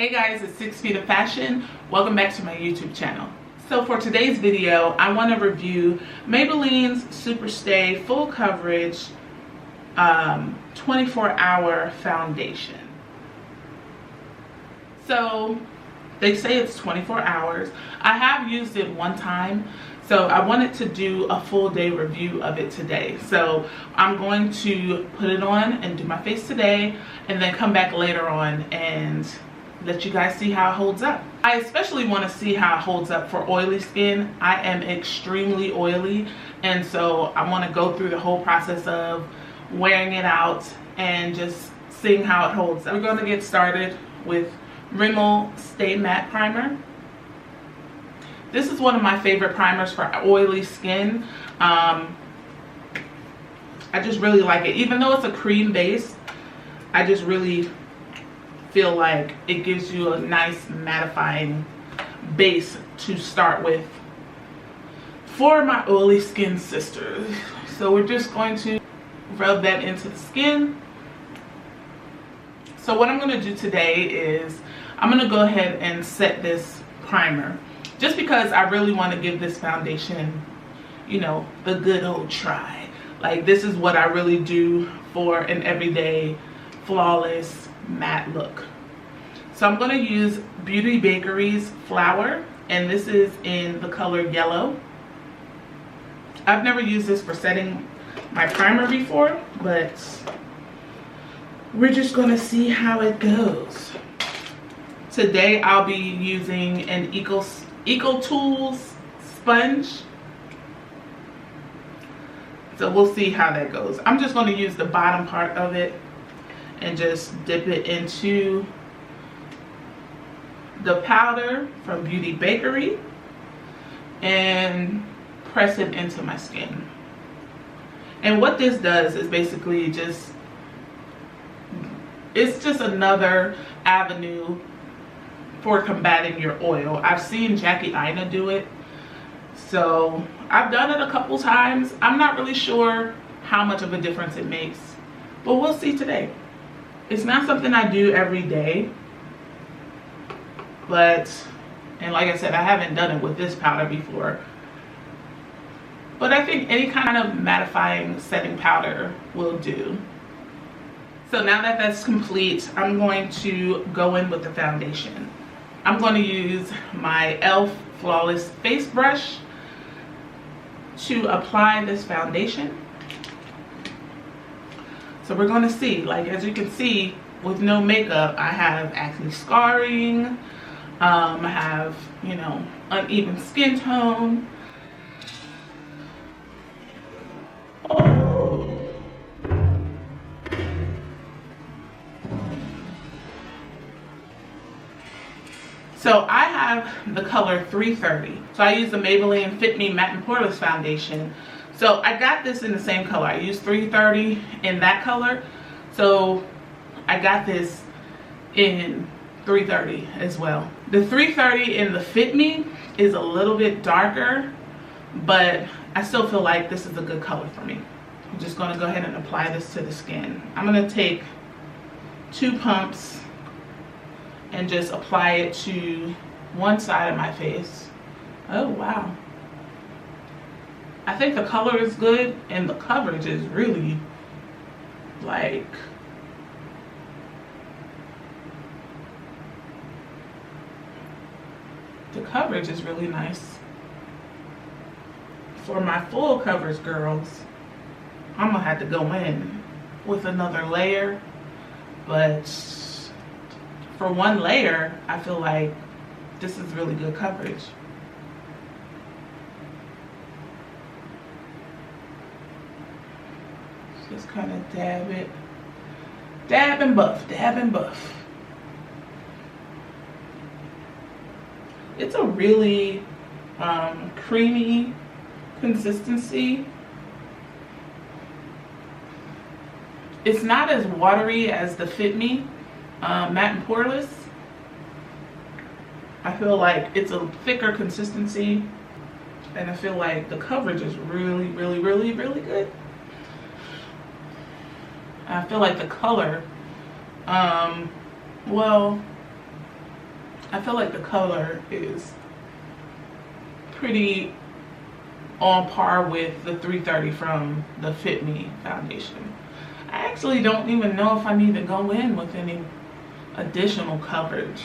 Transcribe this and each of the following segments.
Hey guys, it's 6 Feet of Fashion. Welcome back to my YouTube channel. So for today's video, I want to review Maybelline's Superstay Full Coverage 24-Hour Foundation. So they say it's 24 hours. I have used it one time, so I wanted to do a full day review of it today. So I'm going to put it on and do my face today, and then come back later on and let you guys see how it holds up. I especially want to see how it holds up for oily skin. I am extremely oily, and so I want to go through the whole process of wearing it out and just seeing how it holds up. We're going to get started with Rimmel Stay Matte Primer. This is one of my favorite primers for oily skin. I just really like it. Even though it's a cream base, I just really feel like it gives you a nice mattifying base to start with for my oily skin sisters. So we're just going to rub that into the skin. So what I'm going to do today is I'm going to go ahead and set this primer, just because I really want to give this foundation, you know, the good old try. Like, this is what I really do for an everyday flawless matte look. So I'm going to use Beauty Bakery's Flower, and this is in the color Yellow. I've never used this for setting my primer before, but we're just going to see how it goes. Today I'll be using an Eco Tools sponge. So we'll see how that goes. I'm just going to use the bottom part of it and just dip it into the powder from Beauty Bakery and press it into my skin. And what this does is basically it's just another avenue for combating your oil. I've seen Jackie Aina do it, so I've done it a couple times. I'm not really sure how much of a difference it makes, but we'll see today. It's not something I do every day, and like I said, I haven't done it with this powder before, but I think any kind of mattifying setting powder will do. So now that that's complete, I'm going to go in with the foundation. I'm going to use my e.l.f. Flawless Face Brush to apply this foundation. So we're going to see, like, as you can see, with no makeup, I have acne scarring, I have, you know, uneven skin tone. So I have the color 330. So I use the Maybelline Fit Me Matte and Poreless Foundation. So I got this in the same color. I used 330 in that color. So I got this in 330 as well. The 330 in the Fit Me is a little bit darker, but I still feel like this is a good color for me. I'm just going to go ahead and apply this to the skin. I'm going to take 2 pumps and just apply it to one side of my face. Oh wow. I think the color is good and the coverage is really, like, the coverage is really nice. For my full coverage girls, I'm gonna have to go in with another layer, but for one layer, I feel like this is really good coverage. Just kind of dab it. Dab and buff, dab and buff. It's a really creamy consistency. It's not as watery as the Fit Me Matte and Poreless. I feel like it's a thicker consistency, and I feel like the coverage is really, really, really, really good. I feel like the color, well, I feel like the color is pretty on par with the 330 from the Fit Me foundation. I actually don't even know if I need to go in with any additional coverage.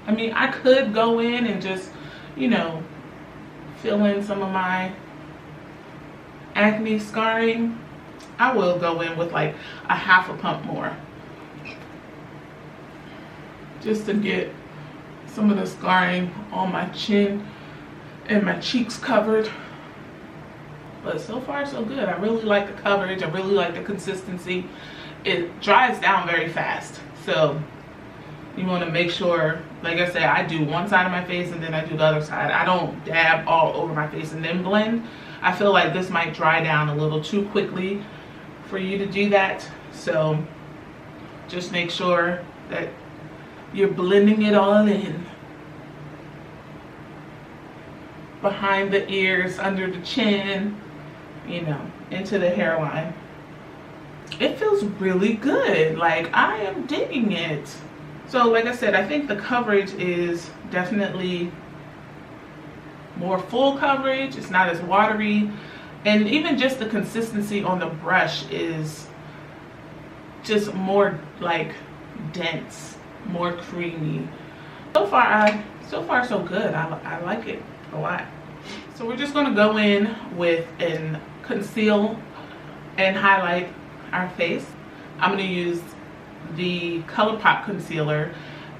I mean, I could go in and just, you know, fill in some of my acne scarring. I will go in with like a half a pump more, just to get some of the scarring on my chin and my cheeks covered. But so far so good. I really like the coverage. I really like the consistency. It dries down very fast, so you want to make sure, like I said, I do one side of my face and then I do the other side. I don't dab all over my face and then blend. I feel like this might dry down a little too quickly for you to do that, so just make sure that you're blending it all in. Behind the ears, under the chin, you know, into the hairline. It feels really good. Like, I am digging it. So like I said, I think the coverage is definitely more full coverage. It's not as watery, and even just the consistency on the brush is just more like dense, more creamy. So far so good. I like it a lot. So we're just going to go in with and conceal and highlight our face. I'm going to use the ColourPop concealer,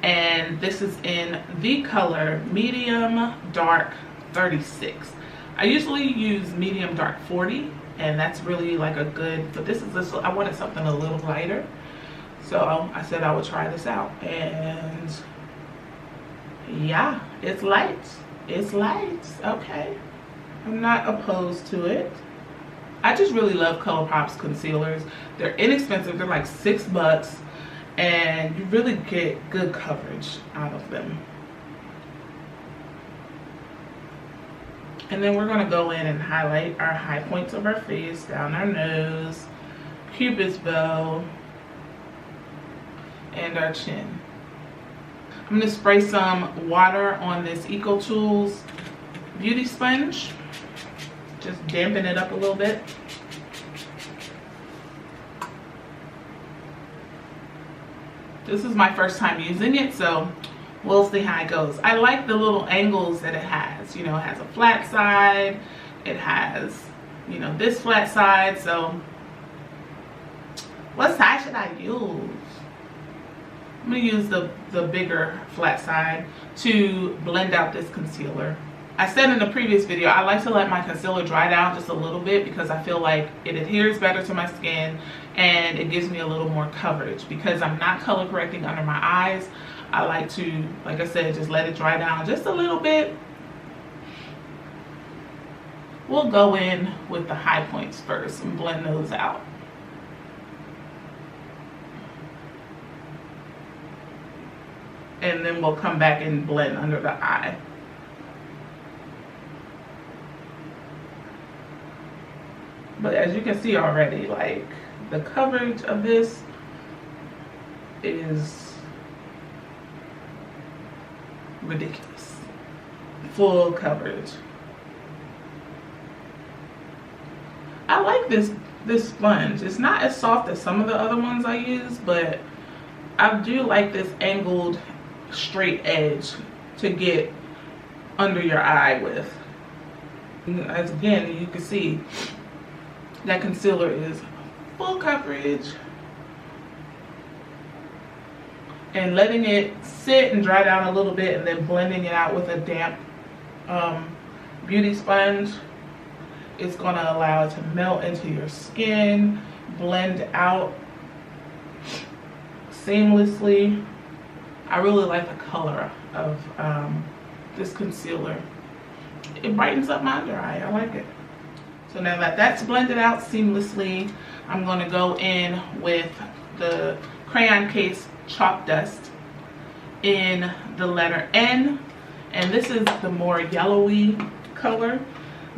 and this is in the color medium dark 36. I usually use medium dark 40, and that's really like a good, but this is I wanted something a little lighter, so I said I would try this out. And yeah, it's light. It's light. Okay, I'm not opposed to it. I just really love ColourPop's concealers. They're inexpensive. They're like $6, and you really get good coverage out of them. And then we're going to go in and highlight our high points of our face, down our nose, cupid's bow, and our chin. I'm going to spray some water on this EcoTools beauty sponge. Just dampen it up a little bit. This is my first time using it, so we'll see how it goes. I like the little angles that it has. You know, it has a flat side. It has, you know, this flat side. So what side should I use? I'm going to use the bigger flat side to blend out this concealer. I said in the previous video, I like to let my concealer dry down just a little bit because I feel like it adheres better to my skin and it gives me a little more coverage. Because I'm not color correcting under my eyes, I like to, like I said, just let it dry down just a little bit. We'll go in with the high points first and blend those out. And then we'll come back and blend under the eye. But as you can see already, like, the coverage of this is ridiculous. Full coverage. I like this sponge. It's not as soft as some of the other ones I use, but I do like this angled straight edge to get under your eye with. As again, you can see that concealer is full coverage, and letting it sit and dry down a little bit and then blending it out with a damp beauty sponge is going to allow it to melt into your skin, blend out seamlessly. I really like the color of this concealer. It brightens up my under eye. I like it. So now that that's blended out seamlessly, I'm going to go in with the Crayon Case Chalk Dust in the letter N, and this is the more yellowy color.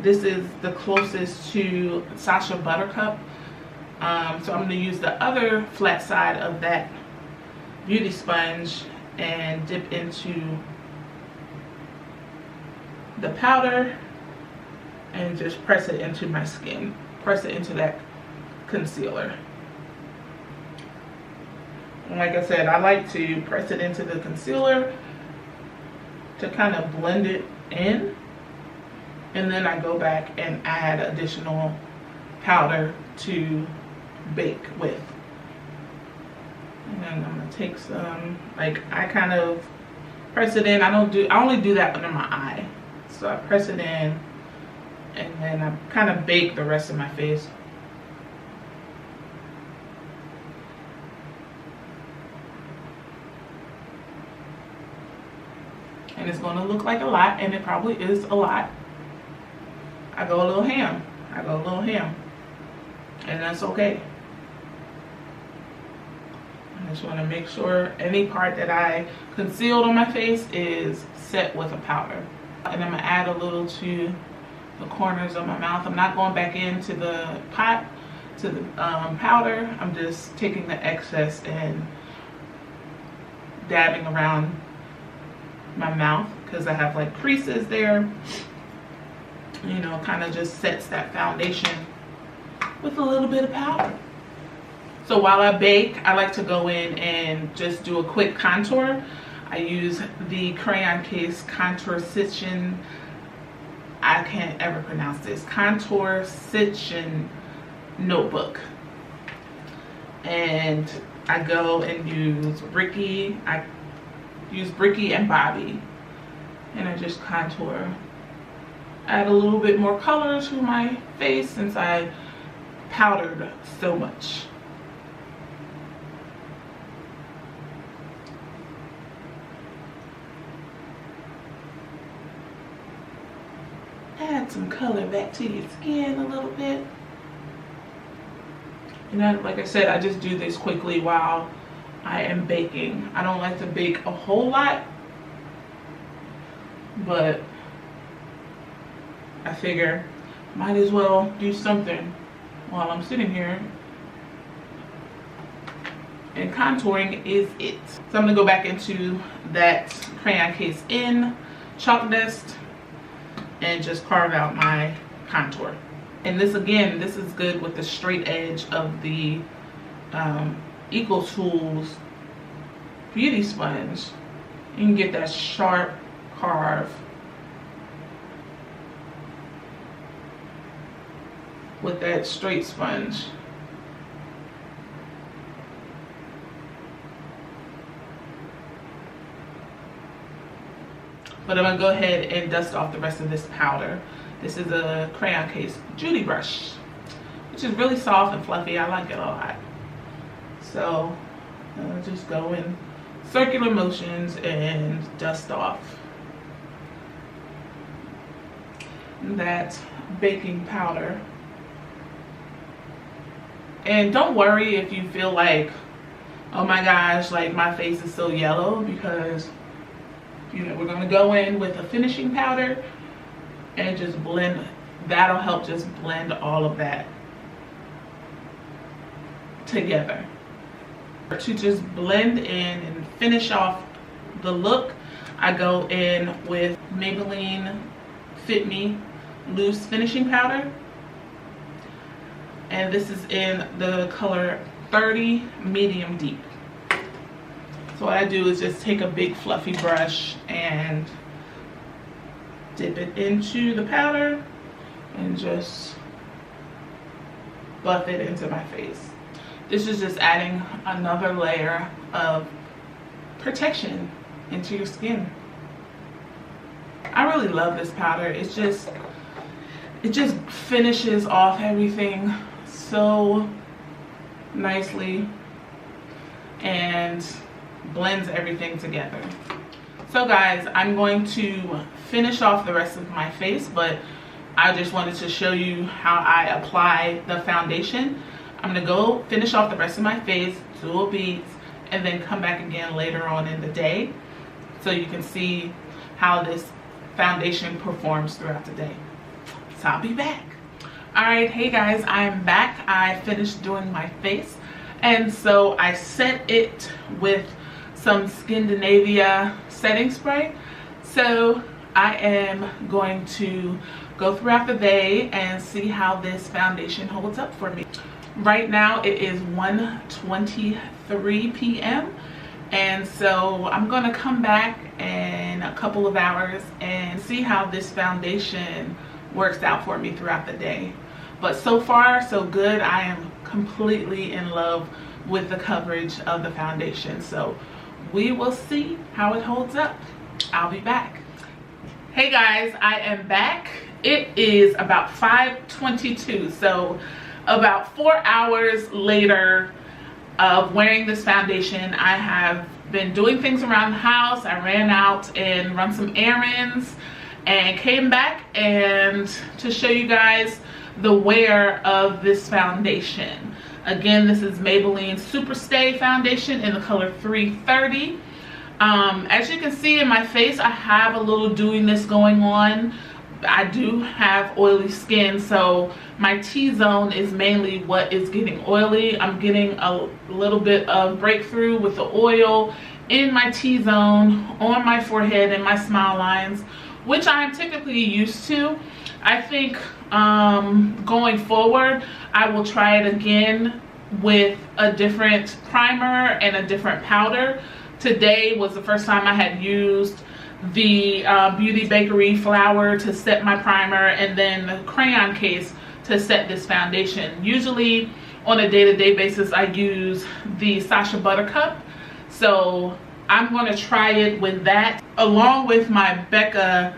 This is the closest to Sacha Buttercup. So I'm going to use the other flat side of that beauty sponge and dip into the powder and just press it into my skin. Press it into that concealer. And like I said, I like to press it into the concealer to kind of blend it in. And then I go back and add additional powder to bake with. And then I'm gonna take some, like, I kind of press it in. I only do that under my eye. So I press it in and then I kind of bake the rest of my face. And it's gonna look like a lot, and it probably is a lot. I go a little ham. And that's okay. I just want to make sure any part that I concealed on my face is set with a powder. And I'm going to add a little to the corners of my mouth. I'm not going back into the pot, to the powder. I'm just taking the excess and dabbing around my mouth because I have like creases there. You know, kind of just sets that foundation with a little bit of powder. So while I bake, I like to go in and just do a quick contour. I use the Crayon Case Contour Stitching, I can't ever pronounce this, Contour Stitching Notebook. And I go and use Bricky and Bobby. And I just contour. Add a little bit more color to my face since I powdered so much. Add some color back to your skin a little bit. And then, like I said, I just do this quickly while I am baking. I don't like to bake a whole lot, but I figure might as well do something while I'm sitting here. And contouring is it. So I'm gonna go back into that Crayon Case in chalk dust and just carve out my contour. And this, again, this is good with the straight edge of the Eco Tools Beauty Sponge. You can get that sharp carve with that straight sponge. But I'm gonna go ahead and dust off the rest of this powder. This is a Crayon Case Judy brush, which is really soft and fluffy. I like it a lot. So I'll just go in circular motions and dust off that baking powder. And don't worry if you feel like, oh my gosh, like my face is so yellow, because you know, we're going to go in with a finishing powder and just blend. That'll help just blend all of that together. To just blend in and finish off the look, I go in with Maybelline Fit Me Loose Finishing Powder. And this is in the color 30 Medium Deep. So what I do is just take a big fluffy brush and dip it into the powder and just buff it into my face. This is just adding another layer of protection into your skin. I really love this powder. It just finishes off everything so nicely and blends everything together. So guys, I'm going to finish off the rest of my face, but I just wanted to show you how I apply the foundation. I'm gonna go finish off the rest of my face, do a beads, and then come back again later on in the day so you can see how this foundation performs throughout the day. So I'll be back. All right, hey guys, I'm back. I finished doing my face, and so I set it with some Scandinavia setting spray. So I am going to go throughout the day and see how this foundation holds up for me. Right now it is 1:23 p.m. and so I'm gonna come back in a couple of hours and see how this foundation works out for me throughout the day. But so far so good. I am completely in love with the coverage of the foundation, so we will see how it holds up. I'll be back. Hey guys, I am back. It is about 5:22, so about 4 hours later of wearing this foundation. I have been doing things around the house. I ran out and run some errands and came back and to show you guys the wear of this foundation. Again, this is Maybelline Superstay foundation in the color 330. As you can see in my face, I have a little dewiness going on. I do have oily skin, so my T-zone is mainly what is getting oily. I'm getting a little bit of breakthrough with the oil in my T-zone, on my forehead and my smile lines, which I am typically used to. I think going forward, I will try it again with a different primer and a different powder. Today was the first time I had used the Beauty Bakery flour to set my primer and then the crayon case to set this foundation. Usually on a day-to-day basis I use the Sacha Buttercup, so I'm going to try it with that along with my Becca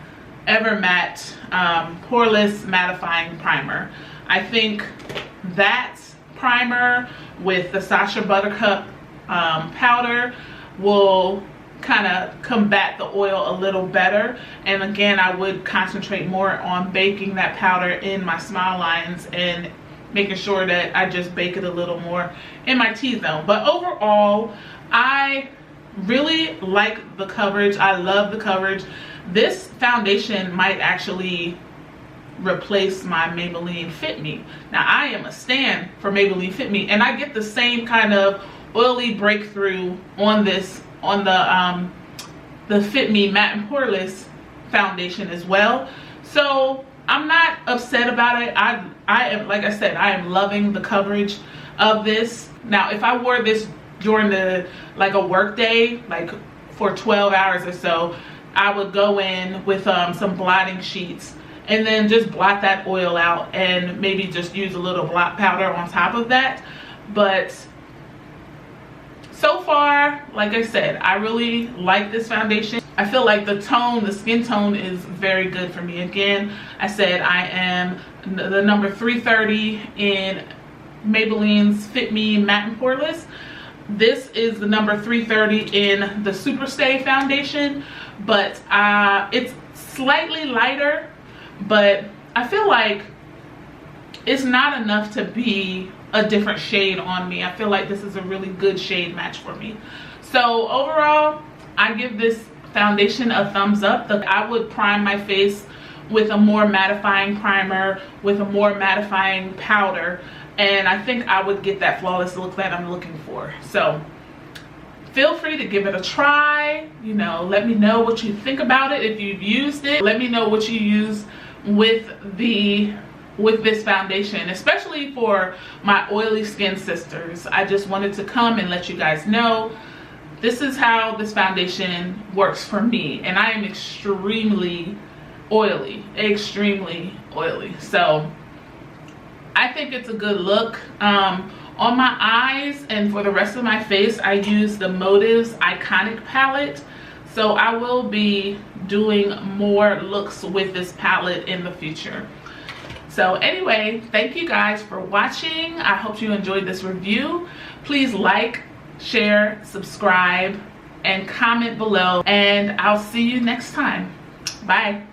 Evermatte poreless mattifying primer. I think that primer with the Sacha Buttercup powder will kind of combat the oil a little better, and again I would concentrate more on baking that powder in my smile lines and making sure that I just bake it a little more in my T-zone. But overall I really like the coverage. I love the coverage. This foundation might actually replace my Maybelline Fit Me. Now I am a stan for Maybelline Fit Me, and I get the same kind of oily breakthrough on this, on the Fit Me Matte and Poreless foundation as well. So I'm not upset about it. I am, like I said, I am loving the coverage of this. Now if I wore this during the like a work day, like for 12 hours or so, I would go in with some blotting sheets and then just blot that oil out and maybe just use a little blot powder on top of that. But so far, like I said, I really like this foundation. I feel like the tone, the skin tone is very good for me. Again, I said I am the number 330 in Maybelline's Fit Me Matte and Poreless. This is the number 330 in the Superstay foundation, but it's slightly lighter, but I feel like it's not enough to be a different shade on me. I feel like this is a really good shade match for me. So overall, I give this foundation a thumbs up. I would prime my face with a more mattifying primer, with a more mattifying powder, and I think I would get that flawless look that I'm looking for. So feel free to give it a try. You know, let me know what you think about it if you've used it. Let me know what you use with this foundation, especially for my oily skin sisters. I just wanted to come and let you guys know this is how this foundation works for me, and I am extremely oily, so I think it's a good look. On my eyes and for the rest of my face, I use the Motives Iconic palette, so I will be doing more looks with this palette in the future. So anyway, thank you guys for watching. I hope you enjoyed this review. Please like, share, subscribe, and comment below, and I'll see you next time. Bye.